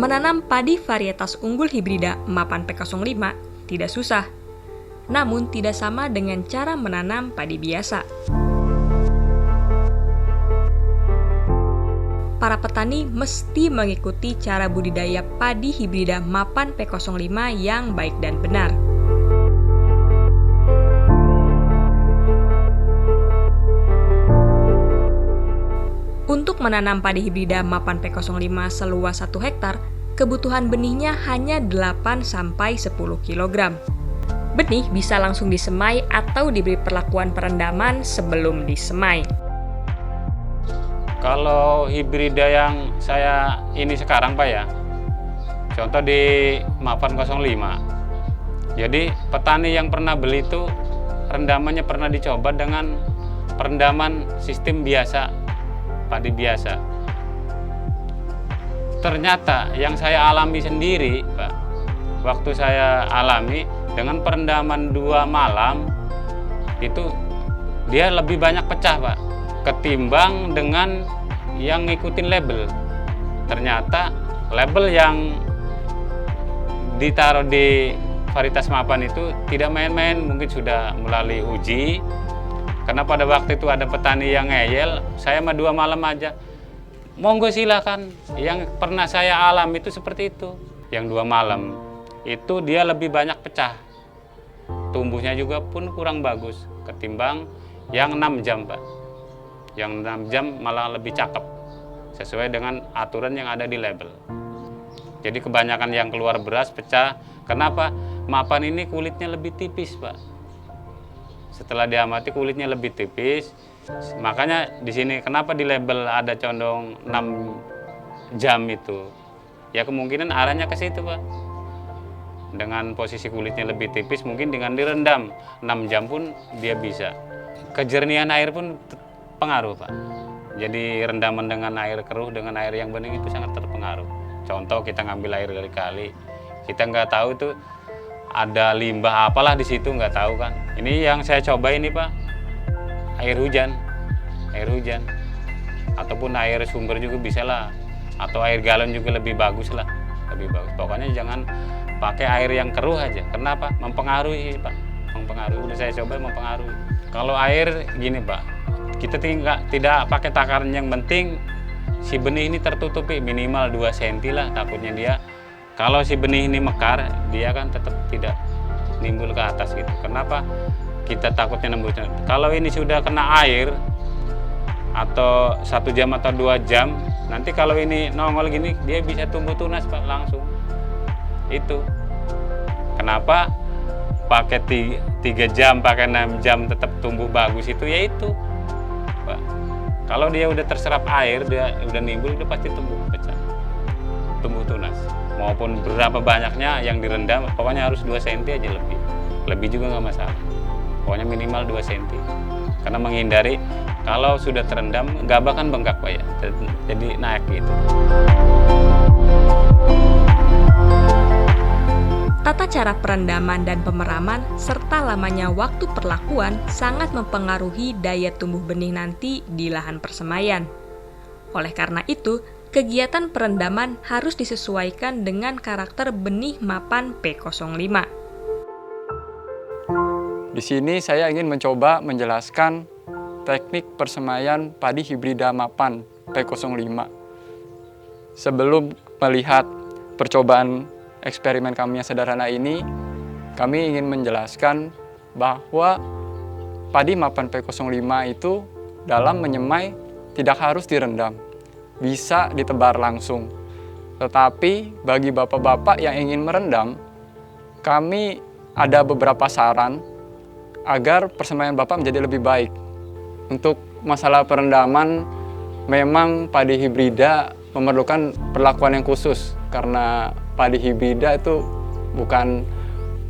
Menanam padi varietas unggul hibrida Mapan P05 tidak susah, namun tidak sama dengan cara menanam padi biasa. Para petani mesti mengikuti cara budidaya padi hibrida Mapan P05 yang baik dan benar. Untuk menanam padi hibrida Mapan P05 seluas 1 hektar, kebutuhan benihnya hanya 8-10 kg. Benih bisa langsung disemai atau diberi perlakuan perendaman sebelum disemai. Kalau hibrida yang saya ini sekarang Pak ya, contoh di Mapan 05. Jadi petani yang pernah beli itu rendamannya pernah dicoba dengan perendaman sistem biasa, padi biasa. Ternyata yang saya alami sendiri Pak, waktu saya alami dengan perendaman 2 malam itu dia lebih banyak pecah Pak ketimbang dengan yang ngikutin label. Ternyata label yang ditaruh di varietas Mapan itu tidak main-main, mungkin sudah melalui uji. Karena pada waktu itu ada petani yang ngeyel, saya mah 2 malam aja. Monggo silakan, yang pernah saya alami itu seperti itu. Yang 2 malam, itu dia lebih banyak pecah. Tumbuhnya juga pun kurang bagus, ketimbang yang 6 jam Pak. Yang 6 jam malah lebih cakep, sesuai dengan aturan yang ada di label. Jadi kebanyakan yang keluar beras pecah, kenapa? Mapan ini kulitnya lebih tipis Pak. Setelah diamati kulitnya lebih tipis, makanya di sini kenapa di label ada condong 6 jam itu? Ya kemungkinan arahnya ke situ Pak. Dengan posisi kulitnya lebih tipis, mungkin dengan direndam 6 jam pun dia bisa. Kejernihan air pun pengaruh Pak. Jadi rendaman dengan air keruh dengan air yang bening itu sangat terpengaruh. Contoh kita ngambil air dari kali, kita nggak tahu itu ada limbah apalah di situ, nggak tahu kan. Ini yang saya coba ini Pak, air hujan, ataupun air sumber juga bisa lah, atau air galon juga lebih bagus lah, lebih bagus. Pokoknya jangan pakai air yang keruh aja. Kenapa? Mempengaruhi Pak, mempengaruhi. Udah saya coba mempengaruhi. Kalau air gini Pak, kita tidak pakai takaran, yang penting si benih ini tertutupi minimal 2 cm lah, takutnya dia. Kalau si benih ini mekar, dia kan tetap tidak nimbul ke atas gitu. Kenapa? Kita takutnya nembusnya. Kalau ini sudah kena air, atau 1 jam atau 2 jam, nanti kalau ini nongol gini, dia bisa tumbuh tunas Pak langsung. Itu. Kenapa? Pakai 3 jam, pakai 6 jam tetap tumbuh bagus itu, ya itu Pak. Kalau dia udah terserap air, dia udah nimbul, udah pasti tumbuh pecah, tumbuh tunas. Maupun berapa banyaknya yang direndam, pokoknya harus 2 cm aja lebih. Lebih juga nggak masalah. Pokoknya minimal 2 cm. Karena menghindari kalau sudah terendam, gabah kan bengkak Pak ya. Jadi naik gitu. Tata cara perendaman dan pemeraman serta lamanya waktu perlakuan sangat mempengaruhi daya tumbuh benih nanti di lahan persemaian. Oleh karena itu, kegiatan perendaman harus disesuaikan dengan karakter benih Mapan P05. Di sini saya ingin mencoba menjelaskan teknik persemaian padi hibrida Mapan P05. Sebelum melihat percobaan eksperimen kami yang sederhana ini, kami ingin menjelaskan bahwa padi Mapan P05 itu dalam menyemai tidak harus direndam, bisa ditebar langsung. Tetapi bagi bapak-bapak yang ingin merendam, kami ada beberapa saran agar persemaian bapak menjadi lebih baik. Untuk masalah perendaman, memang padi hibrida memerlukan perlakuan yang khusus, karena padi hibrida itu bukan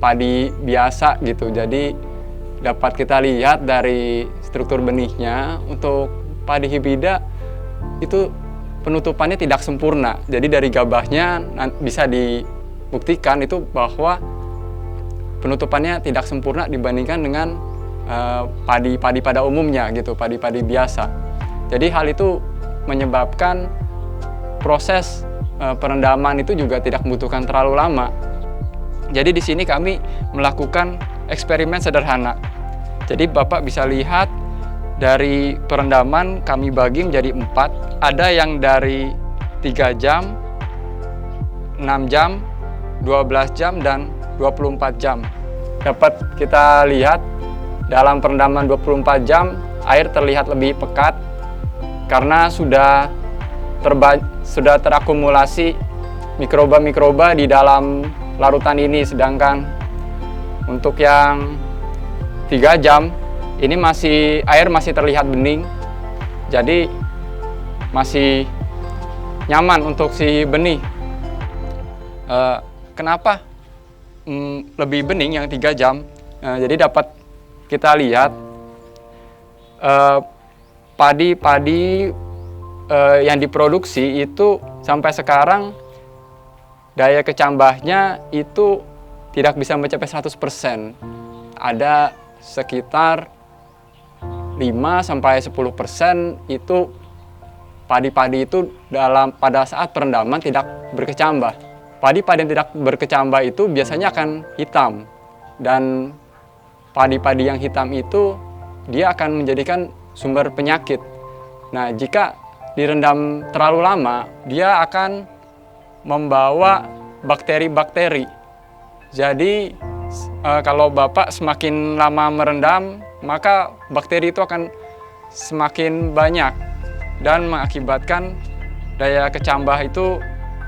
padi biasa gitu. Jadi dapat kita lihat dari struktur benihnya, untuk padi hibrida itu penutupannya tidak sempurna. Jadi dari gabahnya bisa dibuktikan itu bahwa penutupannya tidak sempurna dibandingkan dengan padi-padi pada umumnya gitu, padi-padi biasa. Jadi hal itu menyebabkan proses perendaman itu juga tidak membutuhkan terlalu lama. Jadi di sini kami melakukan eksperimen sederhana. Jadi Bapak bisa lihat dari perendaman kami bagi menjadi 4. Ada yang dari 3 jam, 6 jam, 12 jam, dan 24 jam. Dapat kita lihat dalam perendaman 24 jam air terlihat lebih pekat karena sudah terakumulasi mikroba-mikroba di dalam larutan ini. Sedangkan untuk yang 3 jam ini air masih terlihat bening, jadi masih nyaman untuk si benih. Kenapa lebih bening yang 3 jam? Jadi dapat kita lihat padi-padi yang diproduksi itu sampai sekarang daya kecambahnya itu tidak bisa mencapai 100%. Ada sekitar 5-10% itu padi-padi itu pada saat perendaman tidak berkecambah. Padi-padi yang tidak berkecambah itu biasanya akan hitam, dan padi-padi yang hitam itu dia akan menjadikan sumber penyakit. Nah, jika direndam terlalu lama, dia akan membawa bakteri-bakteri. Jadi kalau Bapak semakin lama merendam, maka bakteri itu akan semakin banyak dan mengakibatkan daya kecambah itu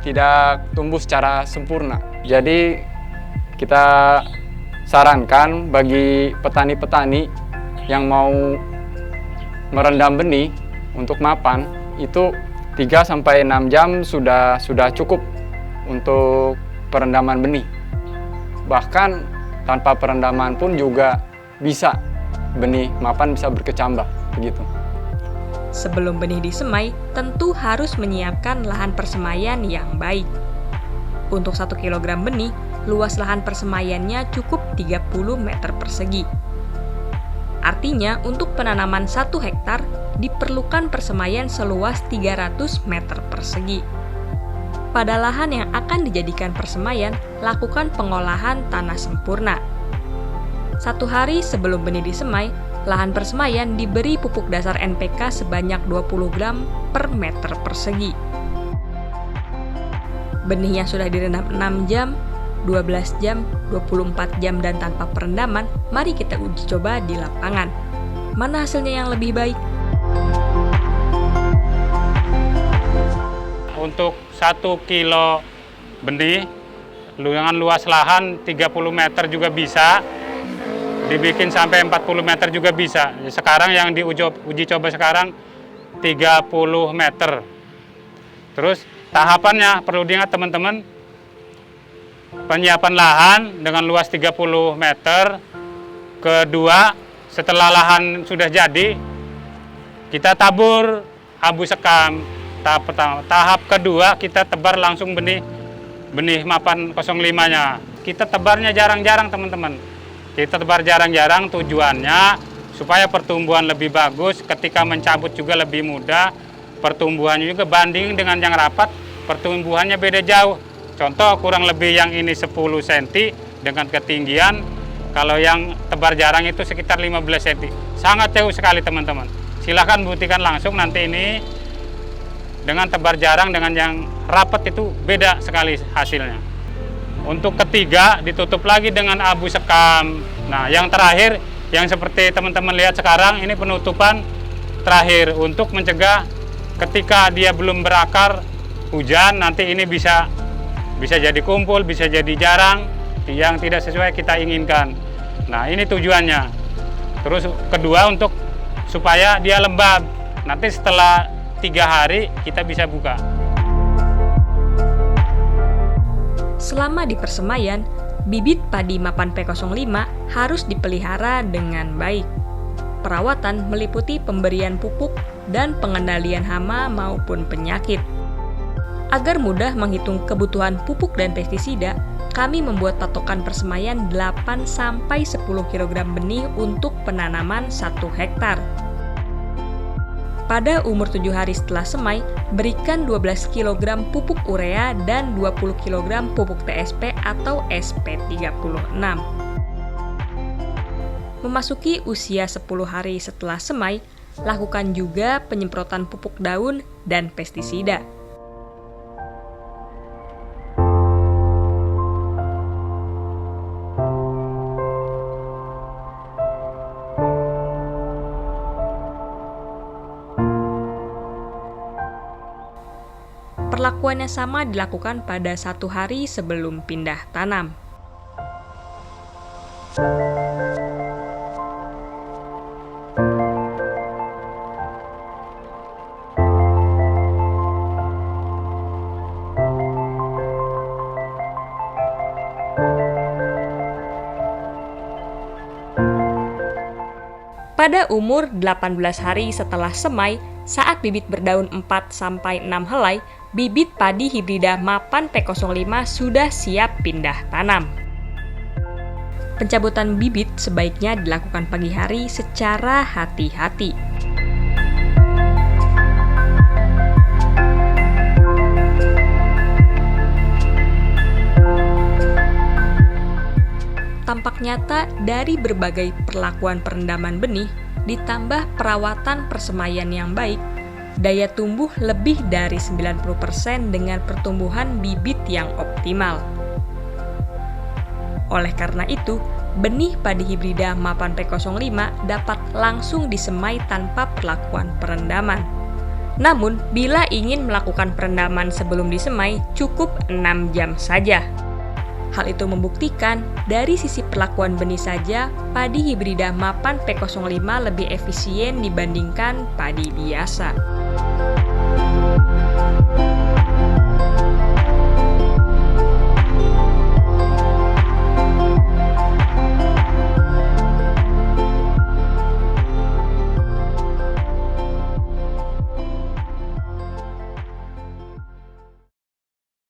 tidak tumbuh secara sempurna. Jadi kita sarankan bagi petani-petani yang mau merendam benih untuk mapan itu 3-6 jam sudah cukup untuk perendaman benih. Bahkan tanpa perendaman pun juga bisa benih mapan bisa berkecambah begitu. Sebelum benih disemai, tentu harus menyiapkan lahan persemaian yang baik. Untuk 1 kg benih, luas lahan persemaiannya cukup 30 meter persegi. Artinya, untuk penanaman 1 hektar diperlukan persemaian seluas 300 meter persegi. Pada lahan yang akan dijadikan persemaian, lakukan pengolahan tanah sempurna. 1 hari sebelum benih disemai, lahan persemaian diberi pupuk dasar NPK sebanyak 20 gram per meter persegi. Benih yang sudah direndam 6 jam, 12 jam, 24 jam, dan tanpa perendaman, mari kita uji coba di lapangan. Mana hasilnya yang lebih baik? Untuk 1 kilo benih dengan luas lahan 30 meter juga bisa, dibikin sampai 40 meter juga bisa. Sekarang yang diuji coba sekarang 30 meter. Terus tahapannya perlu diingat teman-teman, penyiapan lahan dengan luas 30 meter. Kedua, setelah lahan sudah jadi, kita tabur abu sekam. Tahap pertama. Tahap kedua, kita tebar langsung benih mapan 05-nya. Kita tebarnya jarang-jarang teman-teman. Kita tebar jarang-jarang, tujuannya supaya pertumbuhan lebih bagus, ketika mencabut juga lebih mudah. Pertumbuhannya juga banding dengan yang rapat, pertumbuhannya beda jauh. Contoh kurang lebih yang ini 10 cm dengan ketinggian, kalau yang tebar jarang itu sekitar 15 cm. Sangat jauh sekali teman-teman. Silahkan buktikan langsung nanti ini. Dengan tebar jarang dengan yang rapat itu beda sekali hasilnya. Untuk ketiga ditutup lagi dengan abu sekam. Nah, yang terakhir yang seperti teman-teman lihat sekarang ini penutupan terakhir untuk mencegah ketika dia belum berakar hujan nanti ini bisa jadi kumpul, bisa jadi jarang yang tidak sesuai kita inginkan. Nah, ini tujuannya. Terus kedua untuk supaya dia lembab. Nanti setelah 3 hari kita bisa buka. Selama di persemaian, bibit padi mapan P05 harus dipelihara dengan baik. Perawatan meliputi pemberian pupuk dan pengendalian hama maupun penyakit. Agar mudah menghitung kebutuhan pupuk dan pestisida, kami membuat patokan persemaian 8-10 kg benih untuk penanaman 1 hektar. Pada umur 7 hari setelah semai, berikan 12 kg pupuk urea dan 20 kg pupuk TSP atau SP36. Memasuki usia 10 hari setelah semai, lakukan juga penyemprotan pupuk daun dan pestisida. Perlakuannya sama dilakukan pada 1 hari sebelum pindah tanam. Pada umur 18 hari setelah semai, saat bibit berdaun 4-6 helai, bibit padi hibrida Mapan P05 sudah siap pindah tanam. Pencabutan bibit sebaiknya dilakukan pagi hari secara hati-hati. Tampak nyata dari berbagai perlakuan perendaman benih, ditambah perawatan persemaian yang baik, daya tumbuh lebih dari 90% dengan pertumbuhan bibit yang optimal. Oleh karena itu, benih padi hibrida Mapan P05 dapat langsung disemai tanpa perlakuan perendaman. Namun, bila ingin melakukan perendaman sebelum disemai, cukup 6 jam saja. Hal itu membuktikan, dari sisi perlakuan benih saja, padi hibrida Mapan P05 lebih efisien dibandingkan padi biasa.